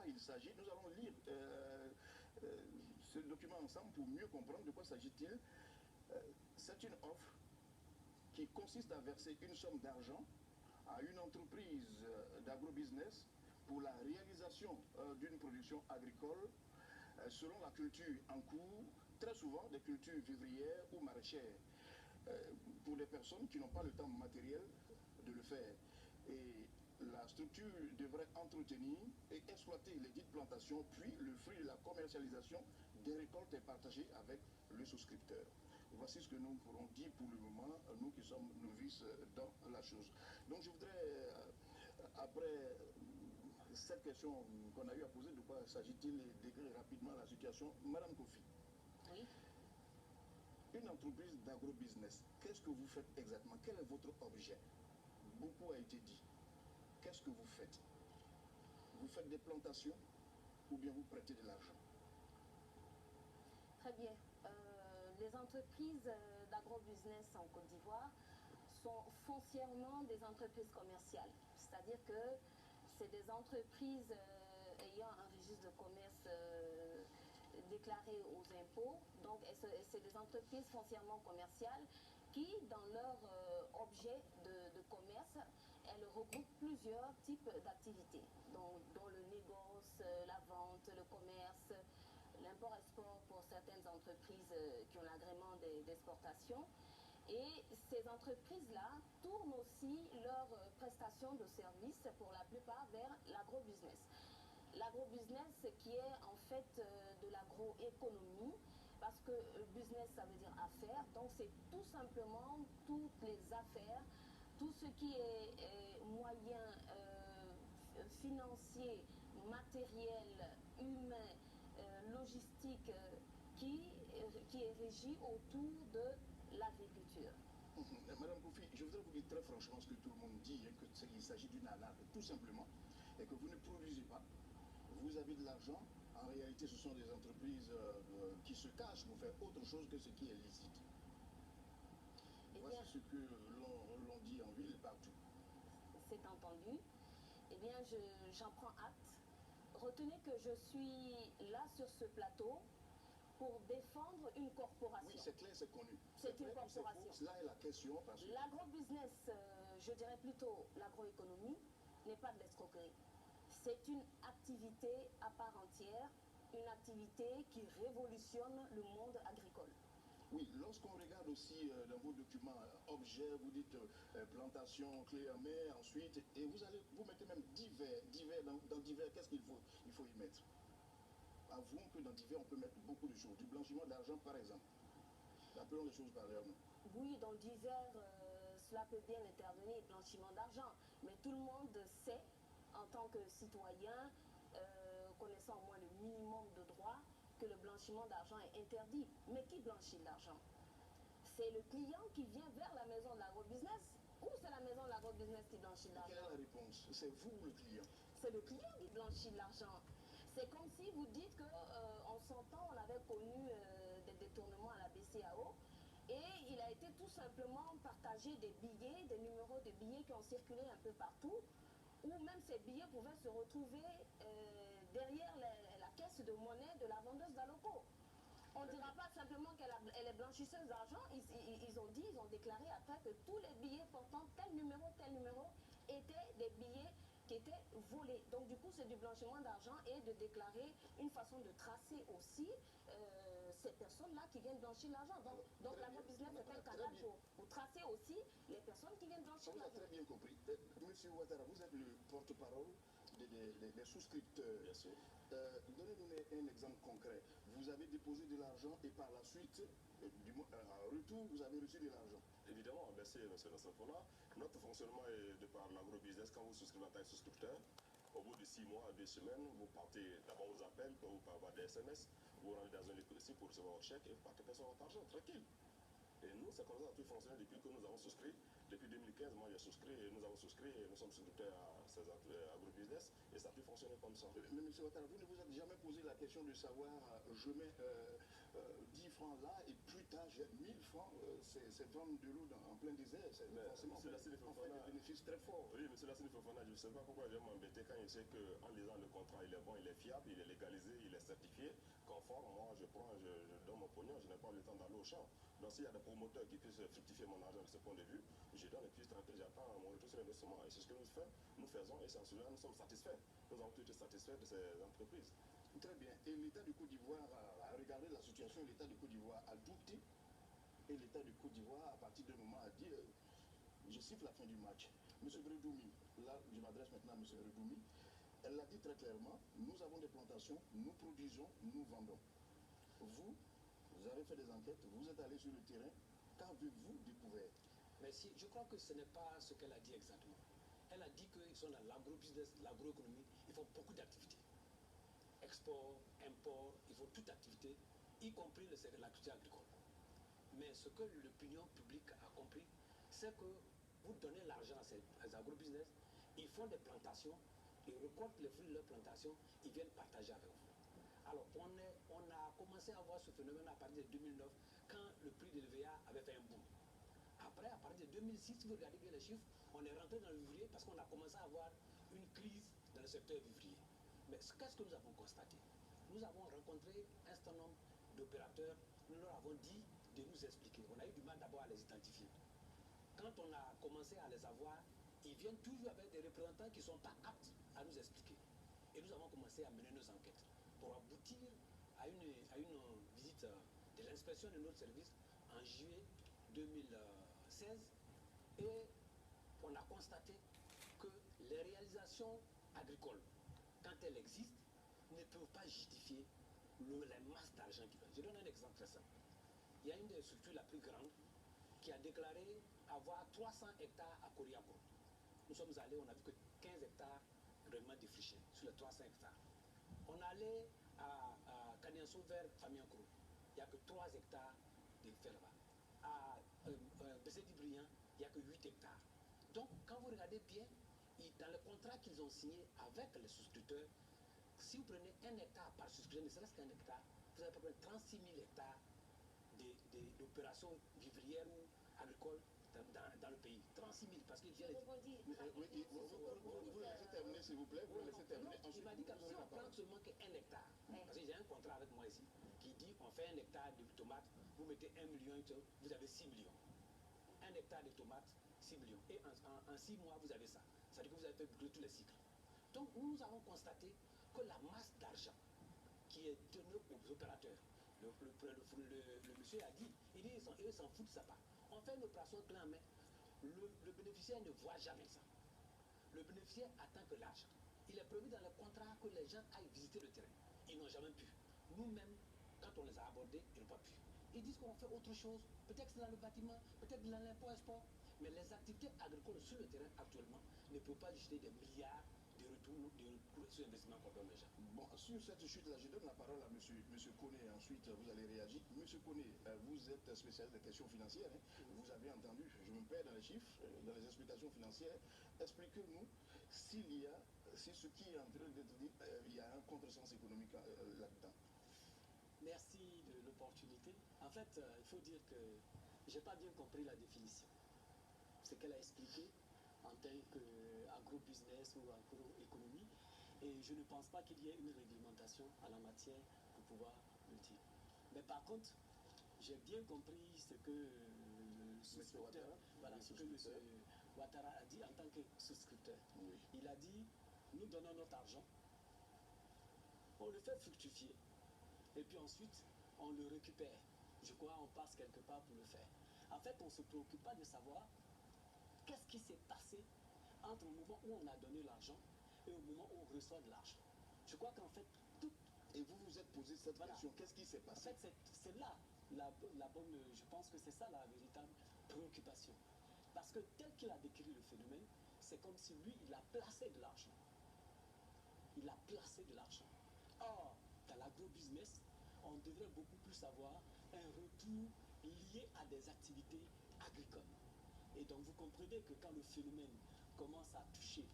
il s'agit. Nous allons lire ce document ensemble pour mieux comprendre de quoi s'agit-il. C'est une offre qui consiste à verser une somme d'argent à une entreprise d'agrobusiness pour la réalisation d'une production agricole selon la culture en cours, très souvent des cultures vivrières ou maraîchères, pour les personnes qui n'ont pas le temps matériel de le faire. Et la structure devrait entretenir et exploiter les dites plantations, puis le fruit de la commercialisation des récoltes est partagé avec le souscripteur. Voici ce que nous pourrons dire pour le moment, nous qui sommes novices dans la chose. Donc je voudrais, après cette question qu'on a eu à poser, de quoi s'agit-il, et décrire rapidement la situation. Madame Kofi. Oui. Une entreprise d'agrobusiness, qu'est-ce que vous faites exactement? Quel est votre objet? Beaucoup a été dit. Qu'est-ce que vous faites? Vous faites des plantations ou bien vous prêtez de l'argent? Très bien. Les entreprises d'agrobusiness en Côte d'Ivoire sont foncièrement des entreprises commerciales. C'est-à-dire que c'est des entreprises ayant un registre de commerce déclaré aux impôts. Donc, c'est des entreprises foncièrement commerciales qui, dans leur objet de commerce, elles regroupent plusieurs types d'activités, dont le négoce, la vente, le commerce, l'import-export pour certaines entreprises qui ont l'agrément d'exportation. Et ces entreprises-là tournent aussi leurs prestations de services pour la plupart vers l'agrobusiness. L'agrobusiness qui est en fait de l'agroéconomie, parce que business ça veut dire affaires, donc c'est tout simplement toutes les affaires, tout ce qui est moyen financier, matériel, humain, logistique, qui est régi autour de l'agriculture. Madame Kofi, je voudrais vous dire très franchement ce que tout le monde dit, hein, qu'il s'agit d'une arnaque, tout simplement, et que vous ne produisez pas. Vous avez de l'argent. En réalité, ce sont des entreprises qui se cachent pour faire autre chose que ce qui est licite. Voici ce que l'on dit en ville partout. C'est entendu. Eh bien, j'en prends acte. Retenez que je suis là sur ce plateau pour défendre une corporation. Oui, c'est clair, c'est connu. C'est une corporation. Cela est la question. L'agrobusiness, je dirais plutôt l'agroéconomie, n'est pas de l'escroquerie. C'est une activité à part entière, une activité qui révolutionne le monde agricole. Oui, lorsqu'on regarde aussi dans vos documents objets, vous dites plantation, clé en main, ensuite, et vous mettez même divers, dans divers, qu'est-ce qu'il faut? Il faut y mettre. Avouons que dans divers, on peut mettre beaucoup de choses. Du blanchiment d'argent, par exemple. Appelons les choses par leur nom. Oui, dans divers, cela peut bien intervenir, blanchiment d'argent. Mais tout le monde sait, en tant que citoyen, connaissant au moins le minimum de droits, que le blanchiment d'argent est interdit. Mais qui blanchit l'argent? C'est le client qui vient vers la maison de l'agrobusiness ou c'est la maison de l'agrobusiness qui blanchit l'argent? Quelle est la réponse? C'est vous le client? C'est le client qui blanchit l'argent. C'est comme si vous dites qu'en son temps, on avait connu des détournements à la BCAO et il a été tout simplement partagé des billets, des numéros de billets qui ont circulé un peu partout, où même ces billets pouvaient se retrouver derrière la caisse de monnaie de la vendeuse d'Aloco. On ne dira pas simplement qu'elle est blanchisseuse d'argent. Ils ont déclaré après que tous les billets portant tel numéro étaient des billets qui étaient volés. Donc du coup, c'est du blanchiment d'argent et de déclarer une façon de tracer aussi ces personnes-là qui viennent blanchir l'argent. Donc l'agrobusiness est un canal pour tracer aussi les personnes qui viennent blanchir l'argent. Vous avez très bien compris. Monsieur Ouattara, vous êtes le porte-parole des souscripteurs. Bien sûr. Donnez-nous un exemple concret. Vous avez déposé de l'argent et par la suite, en retour, vous avez reçu de l'argent. Évidemment, merci M. Nassafona. Notre fonctionnement est de par l'agrobusiness. Quand vous souscrivez en tant que souscripteur, au bout de 6 mois à 2 semaines, vous partez d'abord aux appels, vous pouvez avoir des SMS, vous rentrez dans un lieu précis pour recevoir votre chèque et vous partez sur votre argent, tranquille. Et nous, c'est comme ça que tout fonctionne depuis que nous avons souscrit. Depuis 2015, moi j'ai souscrit et nous avons souscrit et nous sommes souscripteurs à ces agrobusiness et ça a pu fonctionner comme ça. Mais M. Ouattara, vous ne vous êtes jamais posé la question de savoir, je mets 10 francs là, et plus tard, j'ai 1000 francs, c'est vendre de l'eau en plein désert. C'est forcément fait des bénéfices très forts. Oui, monsieur Lassine Fofana, je ne sais pas pourquoi je vais m'embêter quand je sais qu'en lisant le contrat, il est bon, il est fiable, il est légalisé, il est certifié, conforme. Moi, je donne mon pognon, je n'ai pas le temps d'aller au champ. Donc, s'il y a des promoteurs qui puissent fructifier mon argent de ce point de vue, je donne et puis tranquille, j'attends mon retour sur l'investissement. Et c'est ce que nous faisons, et c'est en cela nous sommes satisfaits. Nous avons tous été satisfaits de ces entreprises. Très bien. Et l'État du Côte d'Ivoire a regardé la situation, l'État du Côte d'Ivoire a douté. Et l'État du Côte d'Ivoire, à partir d'un moment, a dit je siffle la fin du match. Monsieur Redoumi, là, je m'adresse maintenant à Monsieur Redoumi, elle l'a dit très clairement, nous avons des plantations, nous produisons, nous vendons. Vous avez fait des enquêtes, vous êtes allé sur le terrain, qu'avez-vous découvert? Merci. Je crois que ce n'est pas ce qu'elle a dit exactement. Elle a dit qu'ils sont dans l'agro-business, l'agroéconomie, ils font beaucoup d'activités. Export, import, ils font toute activité, y compris l'activité agricole. Mais ce que l'opinion publique a compris, c'est que vous donnez l'argent à ces agro-business, ils font des plantations, ils récoltent les fruits de leurs plantations, ils viennent partager avec vous. Alors, on a commencé à voir ce phénomène à partir de 2009, quand le prix de l'EVA avait fait un boom. Après, à partir de 2006, si vous regardez bien les chiffres, on est rentré dans le vivrier parce qu'on a commencé à avoir une crise dans le secteur vivrier. Mais qu'est-ce que nous avons constaté? Nous avons rencontré un certain nombre d'opérateurs, nous leur avons dit de nous expliquer. On a eu du mal d'abord à les identifier. Quand on a commencé à les avoir, ils viennent toujours avec des représentants qui ne sont pas aptes à nous expliquer. Et nous avons commencé à mener nos enquêtes pour aboutir à une visite de l'inspection de notre service en juillet 2016. Et on a constaté que les réalisations agricoles, quand elles existent, ne peuvent pas justifier la masse d'argent qu'ils donnent. Je donne un exemple très simple. Il y a une des structures la plus grande qui a déclaré avoir 300 hectares à Koriako. Nous sommes allés, on a vu que 15 hectares réellement défrichés sur les 300 hectares. On allait à Kaniansou vers Famiankro. Il n'y a que 3 hectares de fer là-bas. À Bessedi Briand, il n'y a que 8 hectares. Donc, quand vous regardez bien, dans le contrat qu'ils ont signé avec les souscripteurs, si vous prenez 1 hectare par souscripteur, ne serait-ce qu'un hectare, vous avez à peu près 36 000 hectares d'opérations vivrières ou agricoles dans le pays. 36 000, parce qu'il vient... Vous laissez terminer, s'il vous plaît. Vous laissez terminer. Il m'a dit que si on prend seulement qu'un hectare, parce que j'ai un contrat avec moi ici, qui dit on fait 1 hectare de tomates, vous mettez 1 million, vous avez 6 millions. 1 hectare de tomates, 6 millions. Et en 6 mois, vous avez ça. C'est-à-dire que vous avez fait brûler tous les cycles. Donc, nous avons constaté que la masse d'argent qui est donnée aux opérateurs, le monsieur a dit, il dit, ils s'en foutent de ça part. On fait une opération clé en main. Le bénéficiaire ne voit jamais ça. Le bénéficiaire attend que l'argent. Il est prévu dans le contrat que les gens aillent visiter le terrain. Ils n'ont jamais pu. Nous-mêmes, quand on les a abordés, ils n'ont pas pu. Ils disent qu'on fait autre chose. Peut-être c'est dans le bâtiment, peut-être dans l'impôt export. Mais les activités agricoles sur le terrain actuellement ne peuvent pas jeter des milliards de retours sur l'investissement qu'on donne aux gens. Bon, sur cette chute-là, je donne la parole à monsieur Koné, ensuite vous allez réagir. Monsieur Koné, vous êtes spécialiste des questions financières, hein. Vous avez entendu, je me perds dans les chiffres, dans les explications financières. Expliquez-nous si ce qui est en train d'être dit, il y a un contresens économique là-dedans. Merci de l'opportunité. En fait, il faut dire que je n'ai pas bien compris la définition. Ce qu'elle a expliqué en tant qu'agro-business ou agro-économie. Et je ne pense pas qu'il y ait une réglementation à la matière pour pouvoir le dire. Mais par contre, j'ai bien compris ce que le souscripteur, voilà, ce que M. Ouattara a dit en tant que souscripteur. Oui. Il a dit, nous donnons notre argent, on le fait fructifier, et puis ensuite, on le récupère. Je crois on passe quelque part pour le faire. En fait, on ne se préoccupe pas de savoir qu'est-ce qui s'est passé entre le moment où on a donné l'argent et au moment où on reçoit de l'argent. Je crois qu'en fait, tout... Et vous vous êtes posé cette question, qu'est-ce qui s'est passé? En fait, c'est là la bonne... Je pense que c'est ça la véritable préoccupation. Parce que tel qu'il a décrit le phénomène, c'est comme si lui, il a placé de l'argent. Il a placé de l'argent. Or, dans l'agro-business, on devrait beaucoup plus avoir un retour lié à des activités agricoles. Et donc vous comprenez que quand le phénomène commence à toucher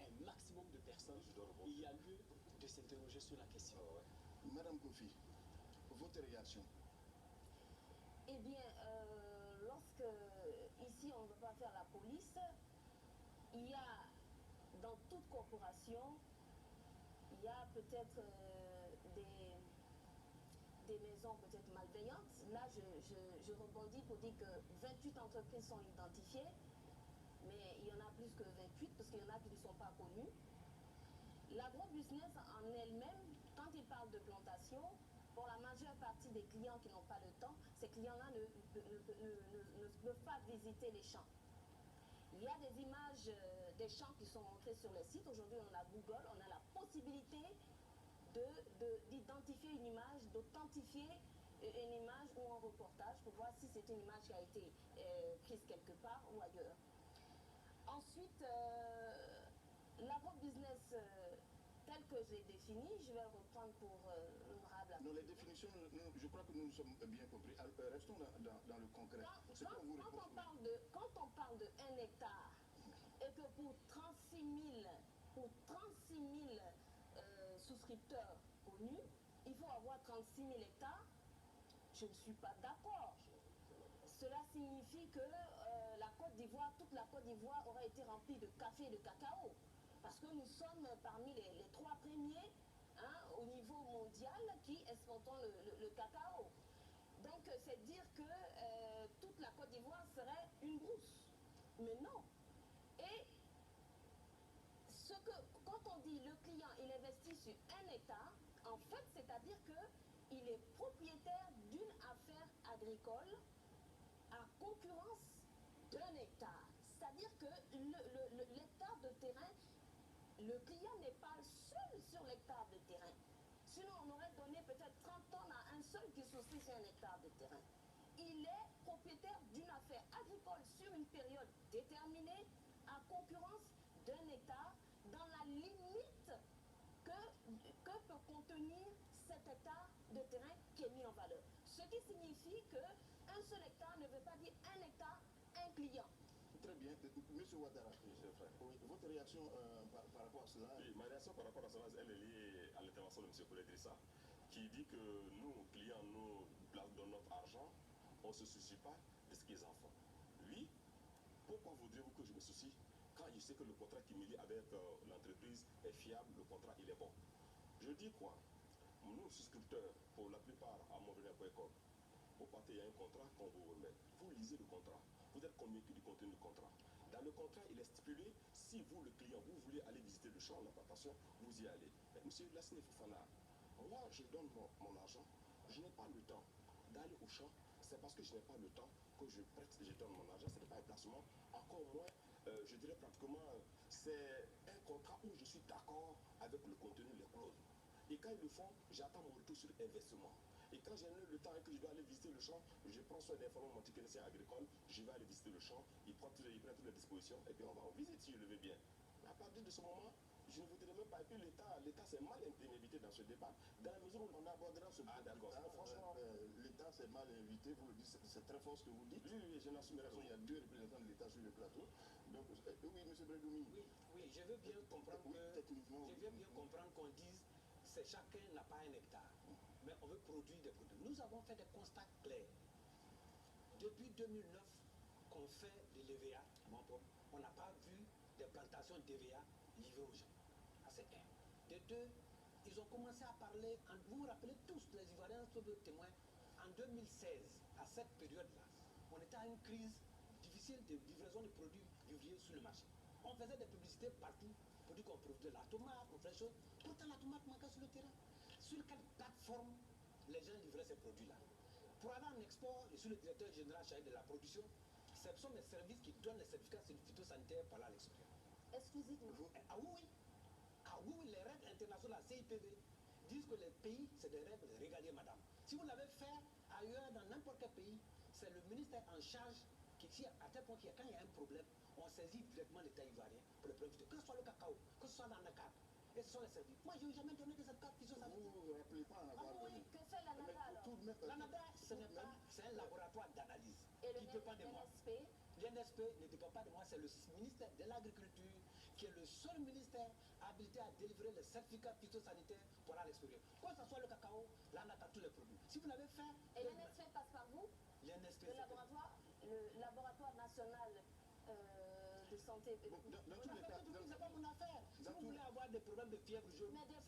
un maximum de personnes, il y a lieu de s'interroger sur la question. Madame Kofi, Votre réaction? Eh bien, lorsque ici on ne veut pas faire la police, il y a dans toute corporation, il y a peut-être des maisons peut-être malveillantes. Là, je rebondis pour dire que 28 entreprises sont identifiées, mais il y en a plus que 28 parce qu'il y en a qui ne sont pas connues. L'agrobusiness en elle-même, quand il parle de plantation, pour la majeure partie des clients qui n'ont pas le temps, ces clients-là ne peuvent pas visiter les champs. Il y a des images des champs qui sont montrées sur les sites. Aujourd'hui, on a Google, on a la possibilité d'identifier une image, d'authentifier une image ou un reportage pour voir si c'est une image qui a été prise quelque part ou ailleurs. Ensuite, l'agrobusiness tel que je l'ai défini, je vais reprendre pour l'honorable. Non, les définitions, je crois que nous nous sommes bien compris. Restons dans le concret. Quand on parle de 1 hectare et que pour 36 000 souscripteurs connus, il faut avoir 36 000 hectares, je ne suis pas d'accord. Cela signifie que la Côte d'Ivoire, toute la Côte d'Ivoire aurait été remplie de café et de cacao. Parce que nous sommes parmi les 3 premiers au niveau mondial qui exportons le cacao. Donc c'est dire que toute la Côte d'Ivoire serait une brousse. Mais non. Et quand on dit le client, il investit sur 1 hectare, en fait, c'est-à-dire qu'il est propriétaire d'une affaire agricole à concurrence d'1 hectare. C'est-à-dire que l'hectare de terrain, le client n'est pas seul sur l'hectare de terrain. Sinon, on aurait donné peut-être 30 tonnes à un seul qui souscrit sur 1 hectare de terrain. Il est propriétaire d'une affaire agricole sur une période déterminée à concurrence d'1 hectare dans la limite que peut contenir cet hectare de terrain qui est mis en valeur. Ce qui signifie qu'un seul hectare ne veut pas dire 1 hectare, un client. Très bien. Monsieur Ouattara, oui, votre réaction par rapport à cela? Oui, ma réaction par rapport à cela, elle est liée à l'intervention de M. Kouledrissa, qui dit que nous, clients, nous donnons notre argent, on ne se soucie pas de ce qu'ils en font. Oui, pourquoi voudriez-vous que je me soucie quand je sais que le contrat qui me lie avec l'entreprise est fiable, le contrat il est bon? Je dis quoi? Nous, souscripteurs, pour la plupart à monvenir.com, vous partez, il y a un contrat qu'on vous remet. Vous lisez le contrat. Vous êtes convaincu du contenu du contrat. Dans le contrat, il est stipulé, si vous, le client, vous voulez aller visiter le champ, la plantation, vous y allez. Mais monsieur Lassine Fofana, moi, je donne mon argent. Je n'ai pas le temps d'aller au champ. C'est parce que je n'ai pas le temps que je prête, je donne mon argent. Ce n'est pas un placement. Encore moins, je dirais pratiquement, c'est un contrat où je suis d'accord avec le contenu, les clauses. Et quand ils le font, j'attends mon retour sur investissement. Et quand j'ai le temps et que je dois aller visiter le champ, je prends soin d'informer mon technicien agricole, je vais aller visiter le champ, il prend toutes les dispositions et puis on va en visite si je le veux bien. Mais à partir de ce moment, je ne voudrais même pas. Et puis l'État s'est mal invité dans ce débat. Dans la mesure où on abordera ce débat, franchement. L'État s'est mal invité, vous le dites, c'est très fort ce que vous dites. Oui, je n'assume raison. Il y a 2 représentants de l'État sur le plateau. Donc, oui, M. Bredoumi. Oui, je veux bien comprendre qu'on dise que chacun n'a pas 1 hectare. Mais on veut produire des produits. Nous avons fait des constats clairs. Depuis 2009 qu'on fait des l'EVA, on n'a pas vu des plantations d'EVA livrées aux gens. Ça c'est 1. De 2, ils ont commencé à parler, vous vous rappelez tous, les Ivoiriens sont témoins, en 2016, à cette période-là, on était à une crise difficile de livraison de produits vivriers sur le marché. On faisait des publicités partout pour dire qu'on produisait la tomate, on faisait des choses. Pourtant la tomate manquait sur le terrain. Sur quelle plateforme les gens livraient ces produits-là? Pour aller en export, je suis le directeur général chargé de la production. Ce sont les services qui donnent les certificats phytosanitaires par là à l'extérieur. Exclusivement. Ah oui, oui. Ah oui, les règles internationales, la CIPV, disent que les pays, c'est des règles régalières, madame. Si vous l'avez fait ailleurs, dans n'importe quel pays, c'est le ministère en charge qui, à tel point qu'il y a, quand il y a un problème, on saisit directement l'État ivoirien pour le prévenir. Que ce soit le cacao, que ce soit l'anacarde. Et ce sont les services. Moi, je n'ai jamais donné des certificats phytosanitaires. Vous ne vous rappelez pas en avoir donné. Que fait l'ANADA alors? L'ANADA, c'est un laboratoire d'analyse. Et le qui ne dépend de moi. NSP? L'NSP ne dépend pas de moi, c'est le ministère de l'Agriculture qui est le seul ministère à habilité à délivrer les certificats phytosanitaires pour aller à l'extérieur. Quand ce soit le cacao, là on a tous les produits. Si vous l'avez fait... Et l'NSP passe par vous? L'NSP, le laboratoire national de santé. Bon, dans tous les cas, c'est pas mon affaire. Si vous voulez avoir des problèmes de fièvre jaune, Mais des ça